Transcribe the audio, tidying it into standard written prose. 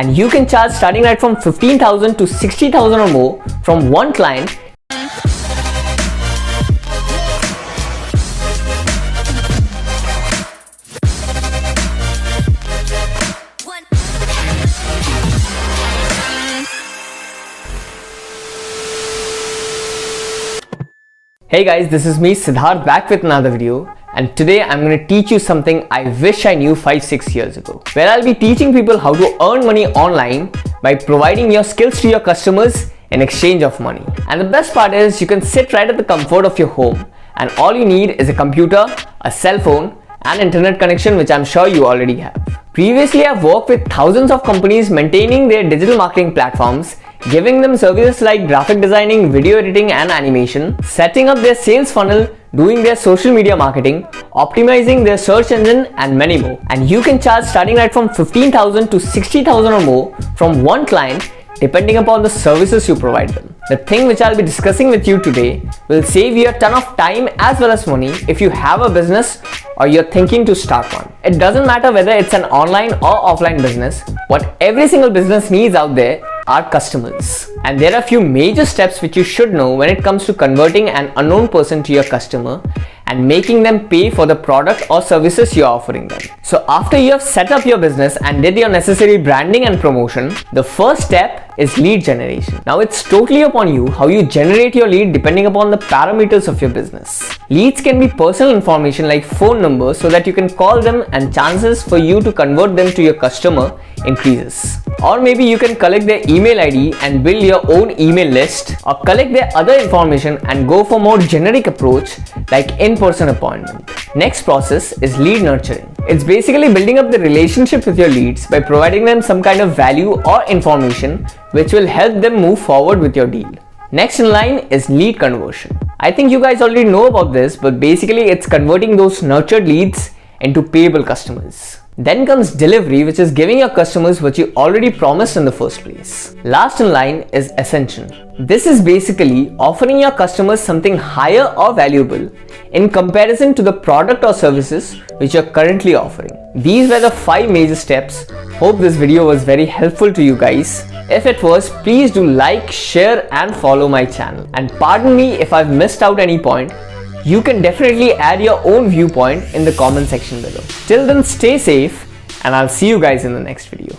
and you can charge starting right from 15,000 to 60,000 or more from one client. Hey guys, this is me Siddharth back with another video, and today I'm going to teach you something I wish I knew 5-6 years ago, where I'll be teaching people how to earn money online by providing your skills to your customers in exchange of money. And the best part is you can sit right at the comfort of your home, and all you need is a computer, a cell phone and internet connection, which I'm sure you already have. Previously, I've worked with thousands of companies maintaining their digital marketing platforms, giving them services like graphic designing, video editing and animation, setting up their sales funnel, doing their social media marketing, optimizing their search engine and many more. And you can charge starting right from 15,000 to 60,000 or more from one client, depending upon the services you provide them. The thing which I'll be discussing with you today will save you a ton of time as well as money if you have a business or you're thinking to start one. It doesn't matter whether it's an online or offline business, what every single business needs out there are customers. And there are a few major steps which you should know when it comes to converting an unknown person to your customer and making them pay for the product or services you're offering them. So after you have set up your business and did your necessary branding and promotion, the first step is lead generation. Now it's totally upon you how you generate your lead depending upon the parameters of your business. Leads can be personal information like phone numbers so that you can call them and chances for you to convert them to your customer increases. Or maybe you can collect their email ID and build your own email list, or collect their other information and go for more generic approach like in-person appointment. Next process is lead nurturing. It's basically building up the relationship with your leads by providing them some kind of value or information which will help them move forward with your deal. Next in line is lead conversion. I think you guys already know about this, but basically it's converting those nurtured leads into payable customers. Then comes delivery, which is giving your customers what you already promised in the first place. Last in line is Ascension. This is basically offering your customers something higher or valuable in comparison to the product or services which you're currently offering. These were the 5 major steps. Hope this video was very helpful to you guys. If it was, please do like, share and follow my channel. And pardon me if I've missed out any point. You can definitely add your own viewpoint in the comment section below. Till then, stay safe and I'll see you guys in the next video.